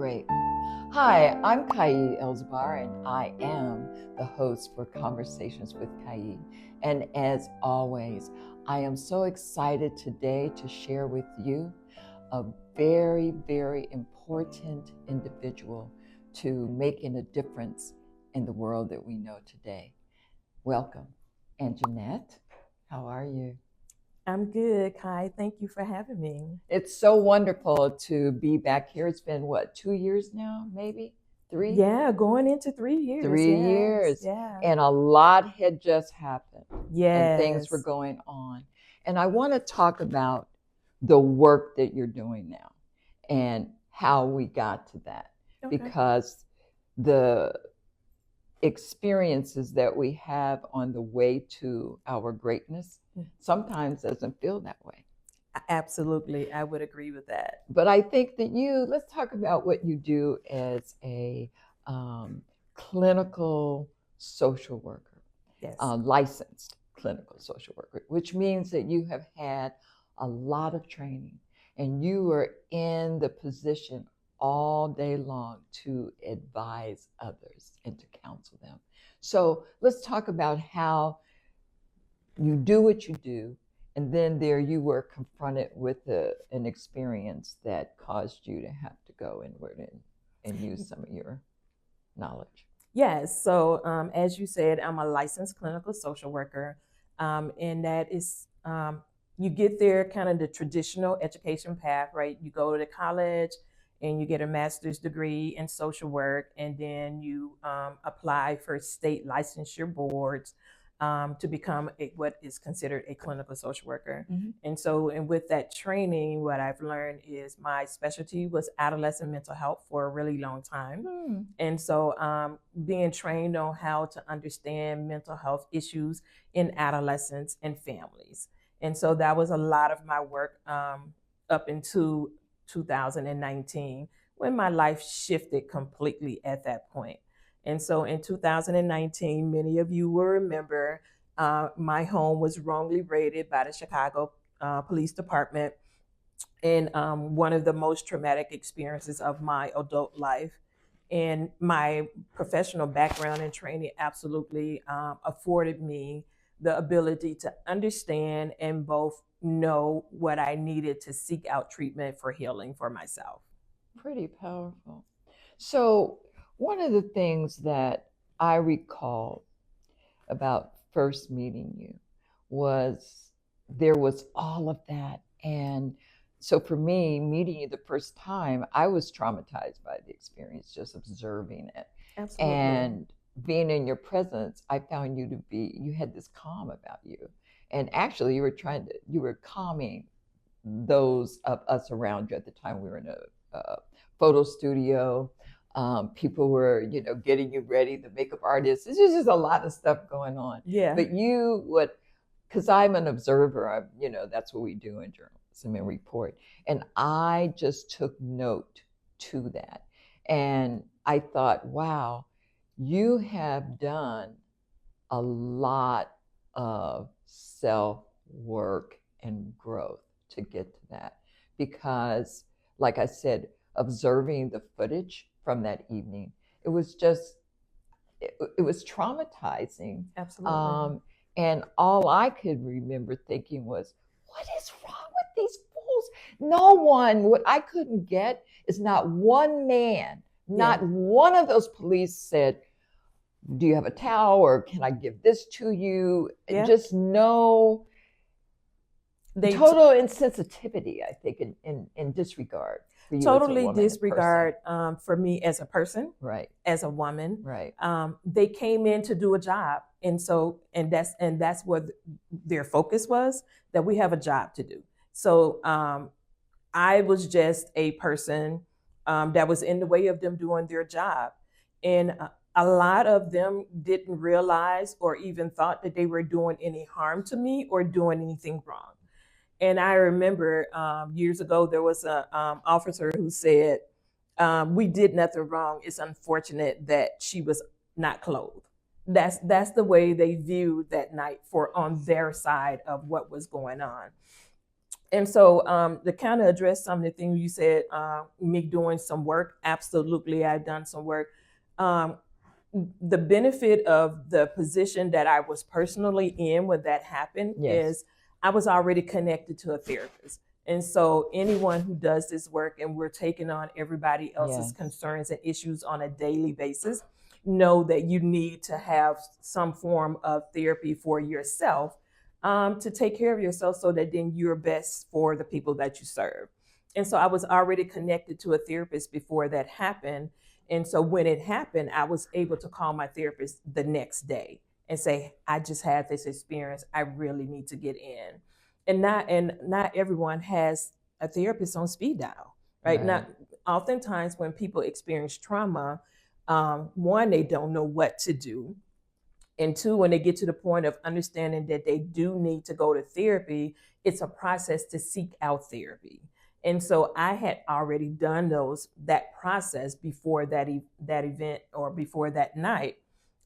Great. Hi, I'm Kai EL Zabar, and I am the host for Conversations with Kai. And as always, I am so excited today to share with you a very, very important individual to making a difference in the world that we know today. Welcome, Anjanette. How are you? I'm good, Kai. Thank you for having me. It's so wonderful to be back here. It's been what, 2 years now, maybe? Three? Yeah, going into 3 years. 3 years. Yeah. And a lot had just happened and things were Yes. going on. And I want to talk about the work that you're doing now and how we got to that. Okay. Because the experiences that we have on the way to our greatness sometimes doesn't feel that way. Absolutely. I would agree with that. But I think that let's talk about what you do as a clinical social worker, Yes. licensed clinical social worker, which means that you have had a lot of training and you are in the position all day long to advise others and to counsel them. So let's talk about how you do what you do, and then there you were confronted with an experience that caused you to have to go inward and use some of your knowledge. Yes. So, as you said, I'm a licensed clinical social worker, and that is you get there kind of the traditional education path, right? You go to college and you get a master's degree in social work, and then you apply for state licensure boards to become what is considered a clinical social worker. Mm-hmm. And with that training, what I've learned is my specialty was adolescent mental health for a really long time. And so being trained on how to understand mental health issues in adolescents and families. And so that was a lot of my work up into 2019, when my life shifted completely at that point. And so in 2019, many of you will remember my home was wrongly raided by the Chicago Police Department, and one of the most traumatic experiences of my adult life. And my professional background and training absolutely afforded me the ability to understand and both know what I needed to seek out treatment for healing for myself. Pretty powerful. So one of the things that I recall about first meeting you was there was all of that. And so for me, meeting you the first time, I was traumatized by the experience, just observing it. Absolutely. And being in your presence, I found you had this calm about you. And actually you were calming those of us around you. At the time we were in a photo studio. People were, getting you ready, the makeup artists. It's just a lot of stuff going on. Yeah. But because I'm an observer, that's what we do in journalism and report. And I just took note to that. And I thought, wow, you have done a lot of self-work and growth to get to that. Because, like I said, observing the footage from that evening, it was traumatizing. Absolutely. And all I could remember thinking was, what is wrong with these fools? No one, what I couldn't get is not one man, not one of those police said, do you have a towel or can I give this to you? Yeah. Just no, total insensitivity, I think, in disregard. For you totally as a disregard for me as a person, right? As a woman, right? They came in to do a job, and that's what their focus was, that we have a job to do. So I was just a person that was in the way of them doing their job, and a lot of them didn't realize or even thought that they were doing any harm to me or doing anything wrong. And I remember years ago, there was an officer who said, we did nothing wrong. It's unfortunate that she was not clothed. That's the way they viewed that night on their side of what was going on. And so to kind of address some of the things you said, me doing some work, absolutely, I've done some work. Um, the benefit of the position that I was personally in when that happened is I was already connected to a therapist. And so anyone who does this work, and we're taking on everybody else's concerns and issues on a daily basis, know that you need to have some form of therapy for yourself, to take care of yourself so that then you're best for the people that you serve. And so I was already connected to a therapist before that happened. And so when it happened, I was able to call my therapist the next day and say, I just had this experience. I really need to get in. And not everyone has a therapist on speed dial, right? Not oftentimes when people experience trauma, one, they don't know what to do. And two, when they get to the point of understanding that they do need to go to therapy, it's a process to seek out therapy. And so I had already done that process before that event or before that night.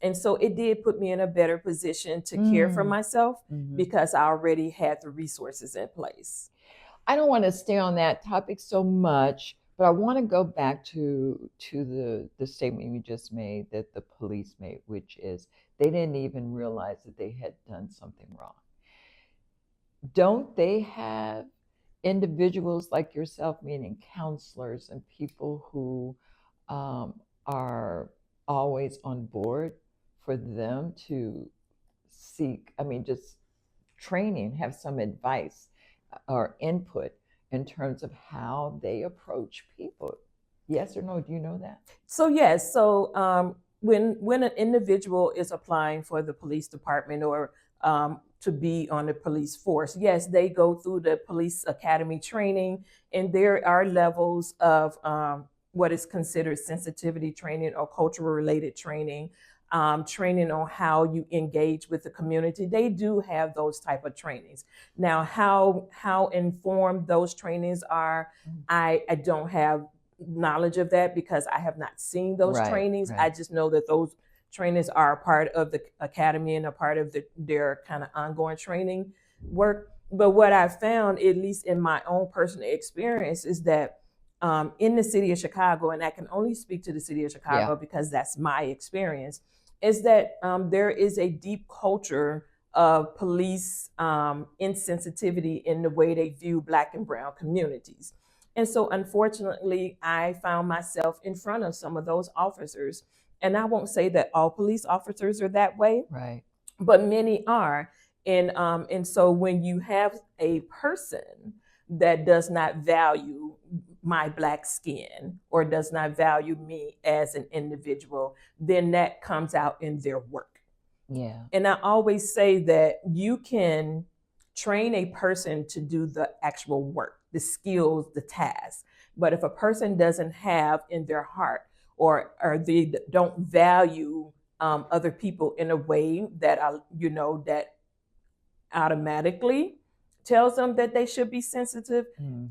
And so it did put me in a better position to care for myself because I already had the resources in place. I don't want to stay on that topic so much, but I want to go back to the statement you just made that the police made, which is they didn't even realize that they had done something wrong. Don't they have individuals like yourself, meaning counselors and people who are always on board for them to seek, just training, have some advice or input in terms of how they approach people? Yes or no? Do you know that? So yes. So when an individual is applying for the police department or to be on the police force, yes, they go through the police academy training, and there are levels of what is considered sensitivity training or cultural related training, training on how you engage with the community. They do have those type of trainings. Now, how informed those trainings are, I don't have knowledge of that because I have not seen those trainings. I just know that those trainings are a part of the academy and a part of their kind of ongoing training work. But what I found, at least in my own personal experience, is that in the city of Chicago, and I can only speak to the city of Chicago because that's my experience, is that there is a deep culture of police insensitivity in the way they view Black and brown communities. And so unfortunately, I found myself in front of some of those officers. And I won't say that all police officers are that way, but many are. And so when you have a person that does not value my Black skin or does not value me as an individual, then that comes out in their work. And I always say that you can train a person to do the actual work, the skills, the tasks. But if a person doesn't have in their heart or they don't value other people in a way that that automatically tells them that they should be sensitive,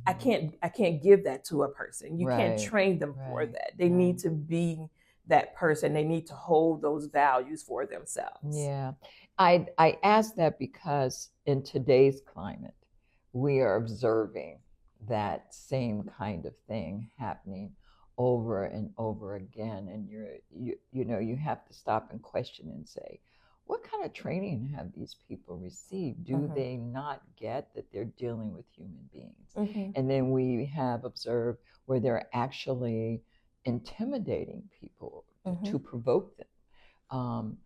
I can't give that to a person. You can't train them for that. They need to be that person. They need to hold those values for themselves. I ask that because in today's climate, we are observing that same kind of thing happening over and over again. And you have to stop and question and say, what kind of training have these people received? Do they not get that they're dealing with human beings? And then we have observed where they're actually intimidating people to provoke them.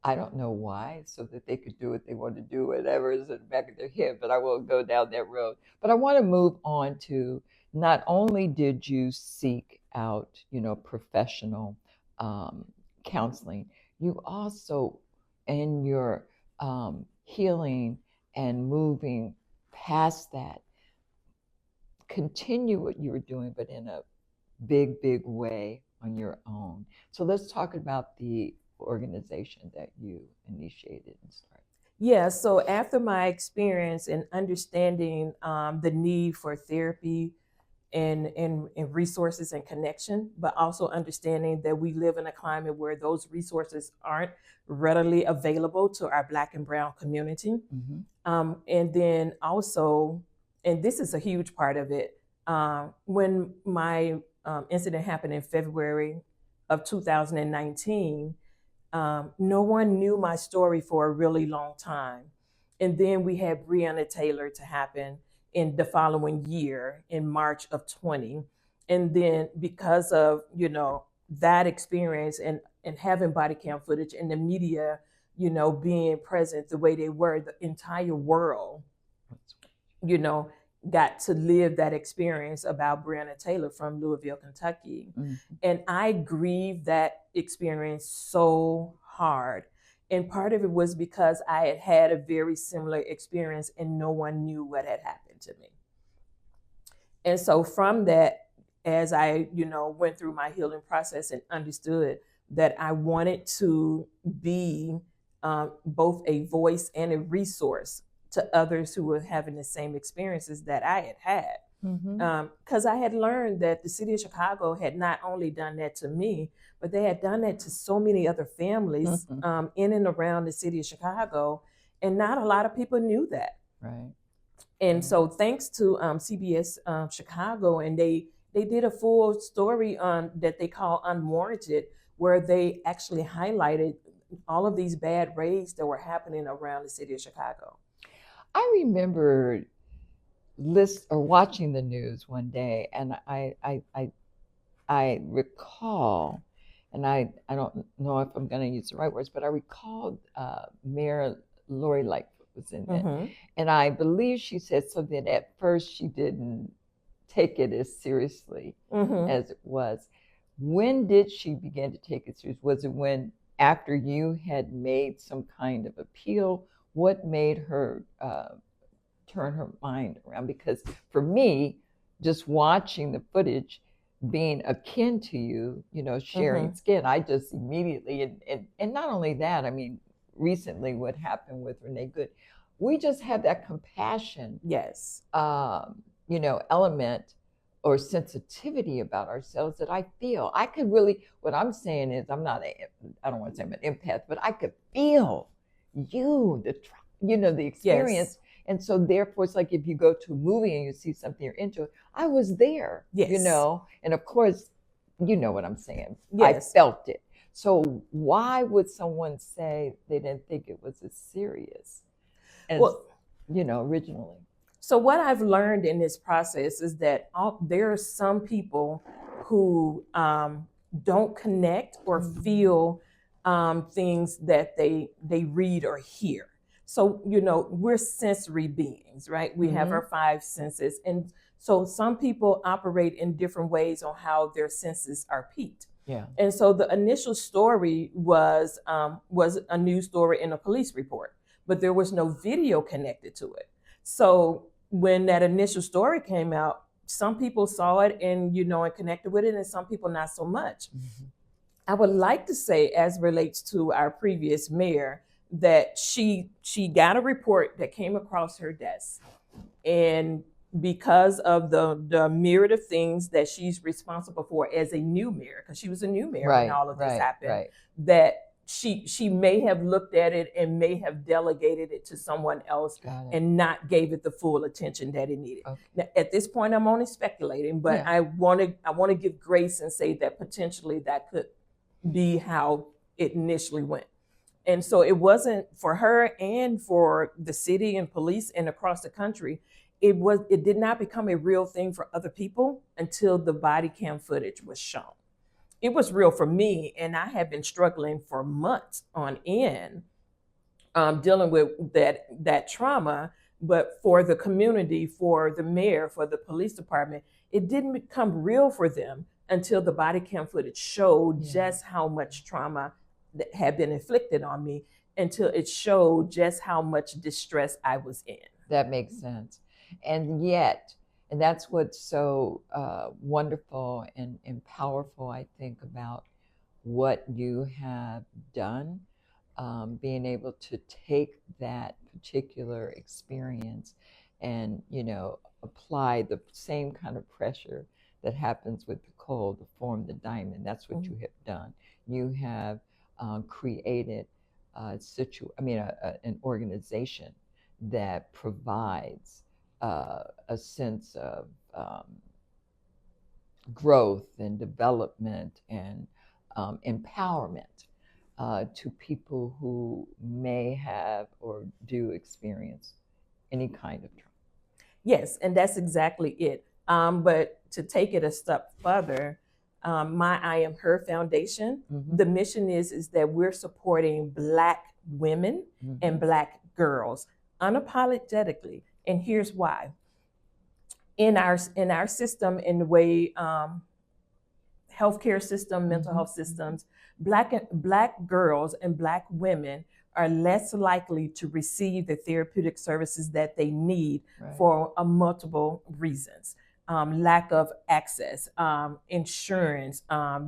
I don't know why, so that they could do what they want to do, whatever is in the back of their head, but I won't go down that road. But I want to move on to, not only did you seek out, professional counseling, you also, in your healing and moving past that, continue what you were doing, but in a big, big way on your own. So let's talk about the organization that you initiated and started. Yeah, so after my experience in understanding the need for therapy and resources and connection, but also understanding that we live in a climate where those resources aren't readily available to our Black and brown community. And then also and this is a huge part of it. When my incident happened in February of 2019, no one knew my story for a really long time. And then we had Breonna Taylor to happen in the following year in March of 20. And then because of, that experience and having body cam footage and the media, being present the way they were, the entire world, got to live that experience about Breonna Taylor from Louisville, Kentucky. Mm-hmm. And I grieved that experience so hard. And part of it was because I had had a very similar experience and no one knew what had happened to me. And so from that, as I, went through my healing process and understood that I wanted to be both a voice and a resource to others who were having the same experiences that I had had. Because I had learned that the city of Chicago had not only done that to me, but they had done that to so many other families in and around the city of Chicago. And not a lot of people knew that. Right. And so thanks to CBS Chicago, and they did a full story on that they call Unwarranted, where they actually highlighted all of these bad raids that were happening around the city of Chicago. I remember watching the news one day, and I recall, and I don't know if I'm going to use the right words, but I recall Mayor Lori Lightfoot was in it, and I believe she said something. At first, she didn't take it as seriously as it was. When did she begin to take it serious? Was it when after you had made some kind of appeal? What made her turn her mind around? Because for me, just watching the footage, being akin to you, sharing skin, I just immediately, and not only that, I mean, recently what happened with Renee Good, we just have that compassion, yes, element or sensitivity about ourselves that I feel. I could really, what I'm saying is, I don't want to say I'm an empath, but I could feel the experience. Yes. And so therefore, it's like if you go to a movie and you see something you're into, I was there, yes. And of course, you know what I'm saying. Yes. I felt it. So why would someone say they didn't think it was as serious as, originally? So what I've learned in this process is that there are some people who don't connect or feel things that they read or hear. So, we're sensory beings, right? We have our 5 senses. And so some people operate in different ways on how their senses are piqued. Yeah. And so the initial story was a news story in a police report, but there was no video connected to it. So when that initial story came out, some people saw it and, and connected with it, and some people not so much. I would like to say, as relates to our previous mayor, that she got a report that came across her desk, and because of the myriad of things that she's responsible for as a new mayor, because she was a new mayor when all of this happened, that she may have looked at it and may have delegated it to someone else and not gave it the full attention that it needed. Okay. Now, at this point, I'm only speculating, but I want to give grace and say that potentially that could be how it initially went. And so it wasn't for her and for the city and police and across the country. It did not become a real thing for other people until the body cam footage was shown. It was real for me, and I had been struggling for months on end, dealing with that trauma. But for the community, for the mayor, for the police department, it didn't become real for them until the body cam footage showed just how much trauma that had been inflicted on me, until it showed just how much distress I was in. That makes sense. And that's what's so wonderful and powerful, I think, about what you have done, being able to take that particular experience and, apply the same kind of pressure that happens with the coal to form the diamond. That's what you have done. You have created an organization that provides a sense of growth and development and empowerment to people who may have or do experience any kind of trauma. Yes, and that's exactly it. But to take it a step further, my I Am Her Foundation, the mission is that we're supporting Black women and Black girls unapologetically. And here's why. In our system, in the way healthcare system, mental health systems, Black girls and Black women are less likely to receive the therapeutic services that they need for multiple reasons. Lack of access, insurance,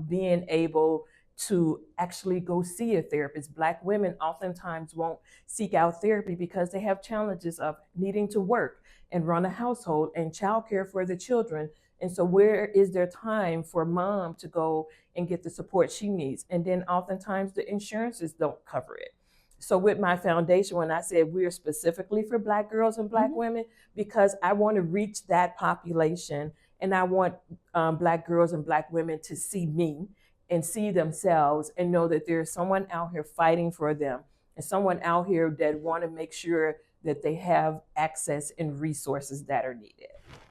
being able to actually go see a therapist. Black women oftentimes won't seek out therapy because they have challenges of needing to work and run a household and childcare for the children. And so where is there time for mom to go and get the support she needs? And then oftentimes the insurances don't cover it. So with my foundation, when I said we're specifically for Black girls and Black women, because I want to reach that population, and I want Black girls and Black women to see me and see themselves and know that there's someone out here fighting for them and someone out here that want to make sure that they have access and resources that are needed.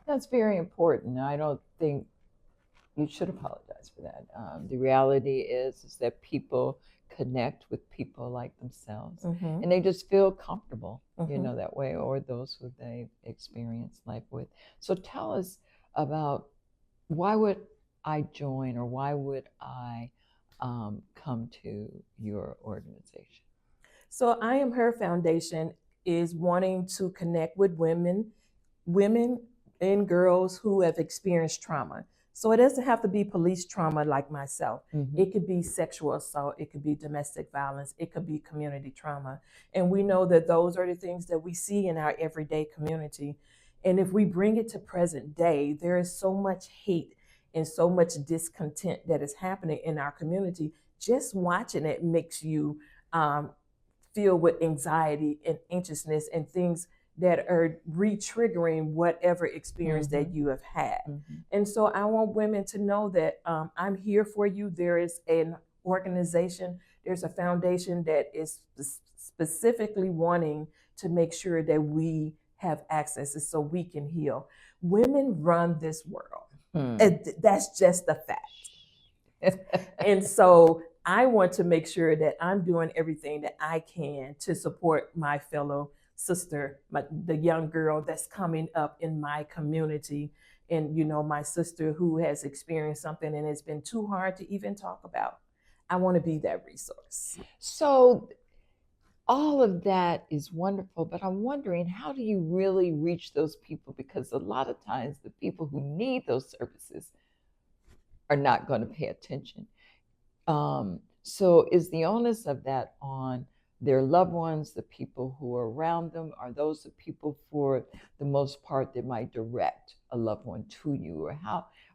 That's very important. I don't think you should apologize for that. The reality is that people connect with people like themselves, and they just feel comfortable, you know, that way, or those who they experience life with. So tell us about, why would I join, or why would I come to your organization? So I Am Her Foundation is wanting to connect with women and girls who have experienced trauma. So it doesn't have to be police trauma like myself. It could be sexual assault. It could be domestic violence. It could be community trauma. And we know that those are the things that we see in our everyday community. And if we bring it to present day, there is so much hate and so much discontent that is happening in our community. Just watching it makes you feel with anxiety and anxiousness and things that are re-triggering whatever experience that you have had. And so I want women to know that I'm here for you. There is an organization, there's a foundation that is specifically wanting to make sure that we have access so we can heal. Women run this world. And that's just the fact. And so I want to make sure that I'm doing everything that I can to support my fellow sister, the young girl that's coming up in my community, and my sister who has experienced something and it's been too hard to even talk about. I want to be that resource. So all of that is wonderful, but I'm wondering, how do you really reach those people? Because a lot of times the people who need those services are not going to pay attention. So is the onus of that on their loved ones, the people who are around them? Are those the people, for the most part, that might direct a loved one to you?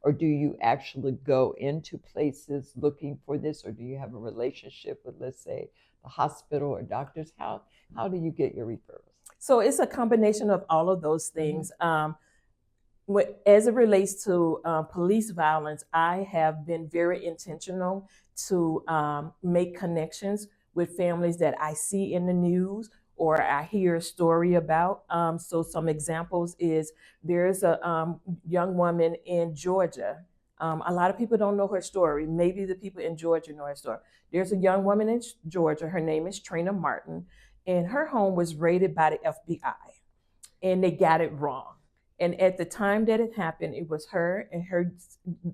Or do you actually go into places looking for this? Or do you have a relationship with, let's say, the hospital or doctors? How do you get your referrals? So it's a combination of all of those things. As it relates to police violence, I have been very intentional to make connections with families that I see in the news or I hear a story about. So some examples is, there's a young woman in Georgia. A lot of people don't know her story. Maybe the people in Georgia know her story. There's a young woman in Georgia. Her name is Trina Martin, and her home was raided by the FBI, and they got it wrong. And at the time that it happened, it was her and her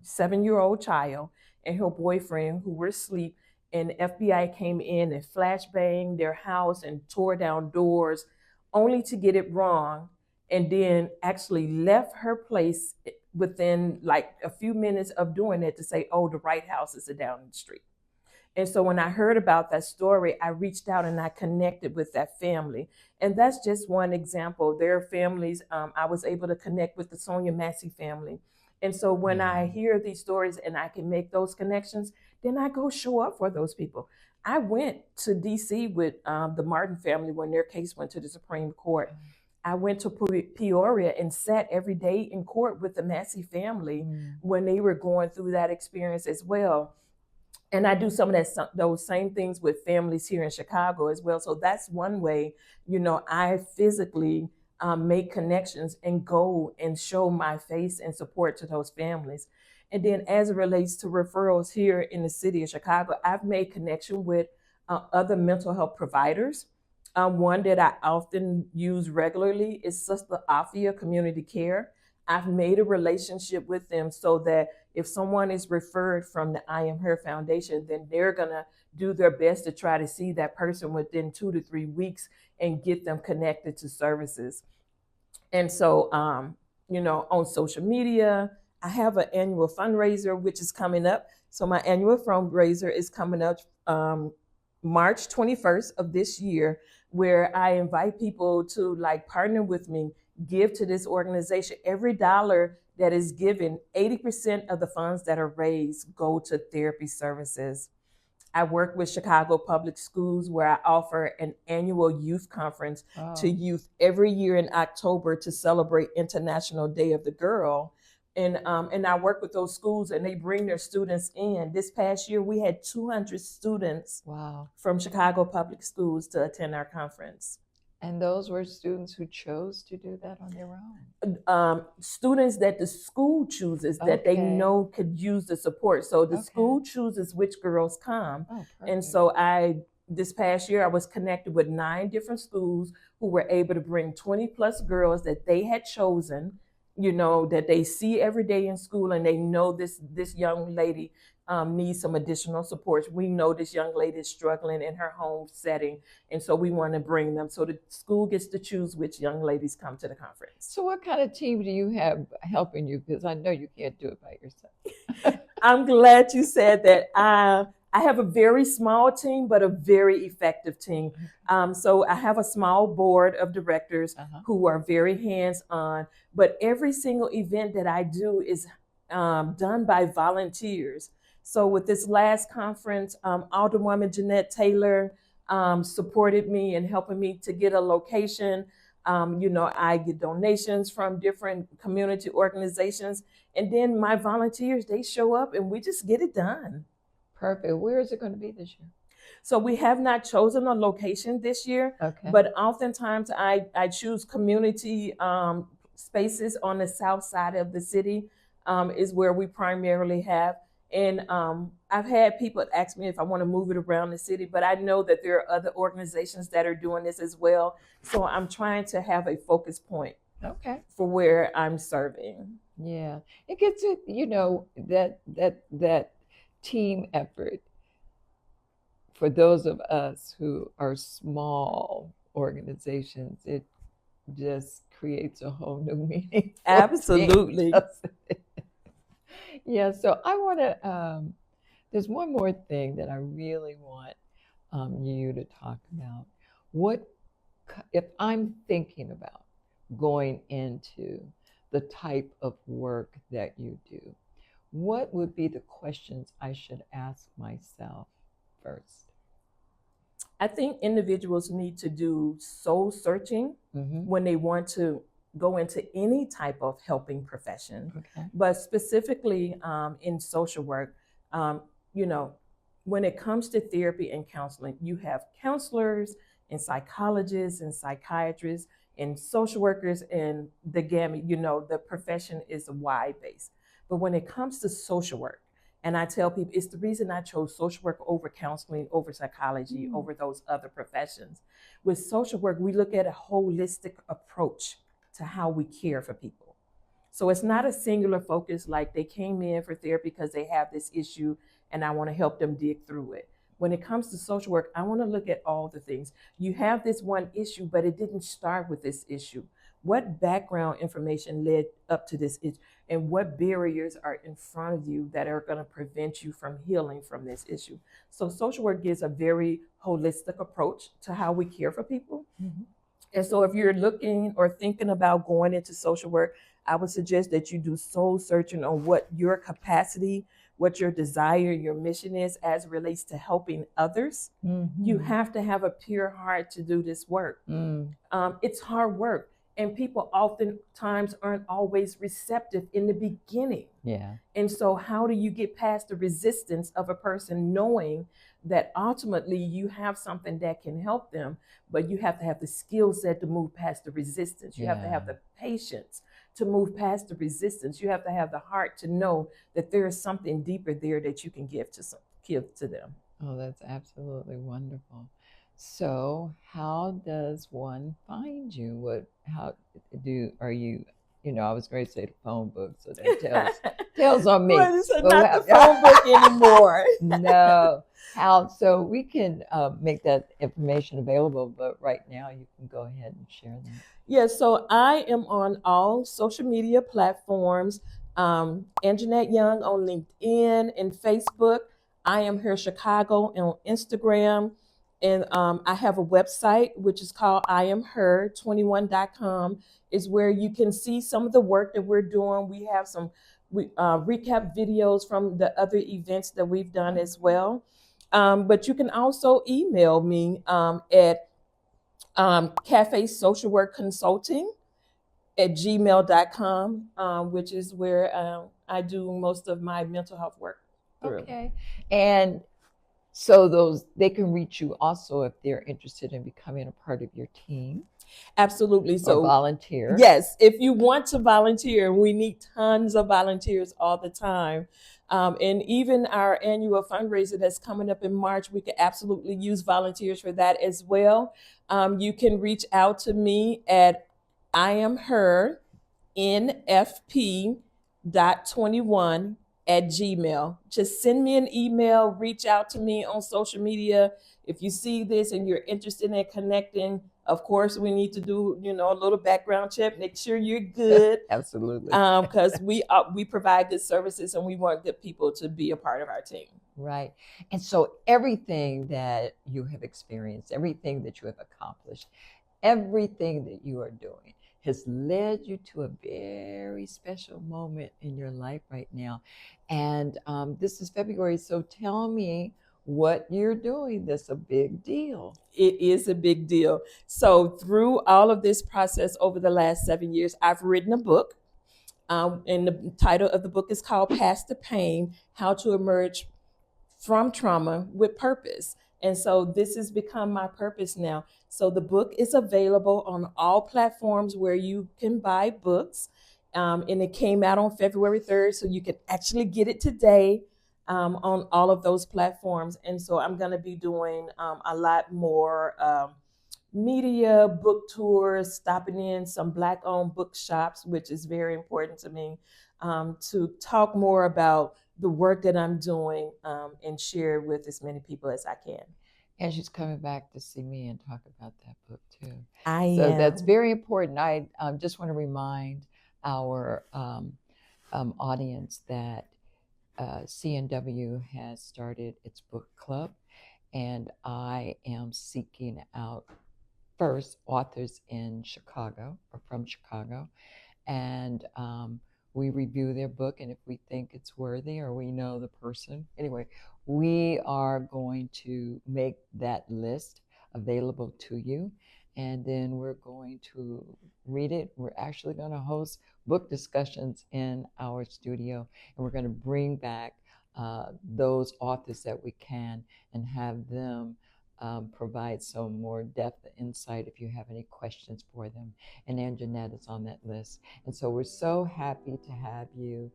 7-year-old child and her boyfriend who were asleep. And the FBI came in and flashbanged their house and tore down doors, only to get it wrong, and then actually left her place within like a few minutes of doing it to say, oh, the right house is down the street. And so when I heard about that story, I reached out and I connected with that family. And that's just one example. There are families, I was able to connect with the Sonia Massey family. And so when I hear these stories and I can make those connections, then I go show up for those people. I went to DC with the Martin family when their case went to the Supreme Court. I went to Peoria and sat every day in court with the Massey family when they were going through that experience as well. And I do some of those same things with families here in Chicago as well. So that's one way, I physically make connections and go and show my face and support to those families. And then as it relates to referrals here in the city of Chicago, I've made connection with other mental health providers. One that I often use regularly is Sister Afia Community Care. I've made a relationship with them so that if someone is referred from the I Am Her Foundation, then they're going to do their best to try to see that person within 2 to 3 weeks and get them connected to services. And so, on social media, I have an annual fundraiser, which is coming up. So my annual fundraiser is coming up March 21st of this year, where I invite people to partner with me, give to this organization. Every dollar that is given, 80% of the funds that are raised go to therapy services. I work with Chicago Public Schools, where I offer an annual youth conference to youth every year in October to celebrate International Day of the Girl. And I work with those schools, and they bring their students in. This past year, we had 200 students from Chicago Public Schools to attend our conference. And those were students who chose to do that on their own? Students that the school chooses that they know could use the support. So the school chooses which girls come. And so this past year, I was connected with 9 different schools who were able to bring 20 plus girls that they had chosen, that they see every day in school, and they know this young lady needs some additional support. We know this young lady is struggling in her home setting, and so we want to bring them. So the school gets to choose which young ladies come to the conference. So what kind of team do you have helping you? Because I know you can't do it by yourself. I'm glad you said that. I have a very small team, but a very effective team. So I have a small board of directors who are very hands-on, but every single event that I do is done by volunteers. So with this last conference, Alderwoman Jeanette Taylor supported me in helping me to get a location. I get donations from different community organizations, and then my volunteers, they show up and we just get it done. Perfect. Where is it going to be this year? So we have not chosen a location this year, but oftentimes I choose community spaces on the south side of the city is where we primarily have. And I've had people ask me if I want to move it around the city, but I know that there are other organizations that are doing this as well. So I'm trying to have a focus point for where I'm serving. Yeah, it gets it, that team effort for those of us who are small organizations, it just creates a whole new meaning. Absolutely. Yeah, so I want to, there's one more thing that I really want you to talk about. What, if I'm thinking about going into the type of work that you do, what would be the questions I should ask myself first? I think individuals need to do soul searching when they want to go into any type of helping profession, but specifically in social work, when it comes to therapy and counseling, you have counselors and psychologists and psychiatrists and social workers and the gamut, the profession is wide based. But when it comes to social work, and I tell people, it's the reason I chose social work over counseling, over psychology, over those other professions. With social work, we look at a holistic approach to how we care for people. So it's not a singular focus like they came in for therapy because they have this issue and I want to help them dig through it. When it comes to social work, I want to look at all the things. You have this one issue, but it didn't start with this issue. What background information led up to this issue? And what barriers are in front of you that are going to prevent you from healing from this issue? So social work gives a very holistic approach to how we care for people. And so if you're looking or thinking about going into social work, I would suggest that you do soul searching on what your capacity, what your desire, your mission is as it relates to helping others. You have to have a pure heart to do this work. It's hard work. And people oftentimes aren't always receptive in the beginning. Yeah. And so how do you get past the resistance of a person knowing that ultimately you have something that can help them, but you have to have the skill set to move past the resistance. You have to have the patience to move past the resistance. You have to have the heart to know that there is something deeper there that you can give to them. Oh, that's absolutely wonderful. So, how does one find you? Are you? I was going to say the phone book, so that tells on me. Well, it's not the phone book anymore. No. So we can make that information available, but right now you can go ahead and share that. Yes, so I am on all social media platforms. Anjanette Young on LinkedIn and Facebook. I am here Chicago on Instagram. And I have a website, which is called IamHer21.com, is where you can see some of the work that we're doing. We have some recap videos from the other events that we've done as well. But you can also email me at Cafe Social Work Consulting at gmail.com, which is where I do most of my mental health work through. Okay. And so they can reach you also if they're interested in becoming a part of your team. Absolutely. So volunteer. Yes, if you want to volunteer, we need tons of volunteers all the time. And even our annual fundraiser that's coming up in March, we could absolutely use volunteers for that as well. You can reach out to me at IamHer.NFP.21 Just send me an email, reach out to me on social media. If you see this and you're interested in connecting, of course, we need to do, a little background check, make sure you're good. Absolutely. Because we provide good services and we want good people to be a part of our team. Right. And so everything that you have experienced, everything that you have accomplished, everything that you are doing has led you to a very special moment in your life right now. And this is February, so tell me what you're doing that's a big deal. It is a big deal. So through all of this process over the last 7 years, I've written a book. And the title of the book is called Past the Pain, How to Emerge from Trauma with Purpose. And so this has become my purpose now. So the book is available on all platforms where you can buy books. And it came out on February 3rd, so you can actually get it today on all of those platforms. And so I'm going to be doing a lot more media, book tours, stopping in some Black-owned bookshops, which is very important to me, to talk more about the work that I'm doing and share with as many people as I can. And she's coming back to see me and talk about that book too. So that's very important. I just want to remind our audience that CNW has started its book club, and I am seeking out first authors in Chicago or from Chicago, and we review their book, and if we think it's worthy or we know the person, anyway, we are going to make that list available to you, and then we're going to read it. We're actually going to host book discussions in our studio, and we're going to bring back those authors that we can and have them provide some more depth and insight if you have any questions for them. And Anjanette is on that list. And so we're so happy to have you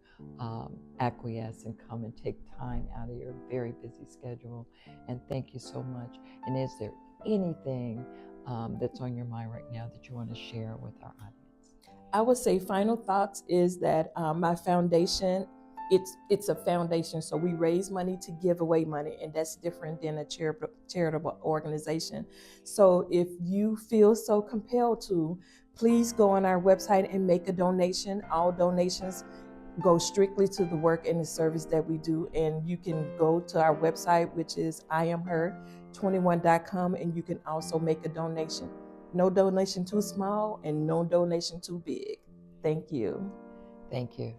acquiesce and come and take time out of your very busy schedule. And thank you so much. And is there anything that's on your mind right now that you want to share with our audience? I would say final thoughts is that my foundation, it's a foundation, so we raise money to give away money, and that's different than a charitable organization. So if you feel so compelled to, please go on our website and make a donation. All donations go strictly to the work and the service that we do, and you can go to our website, which is IamHer21.com, and you can also make a donation. No donation too small and no donation too big. Thank you. Thank you.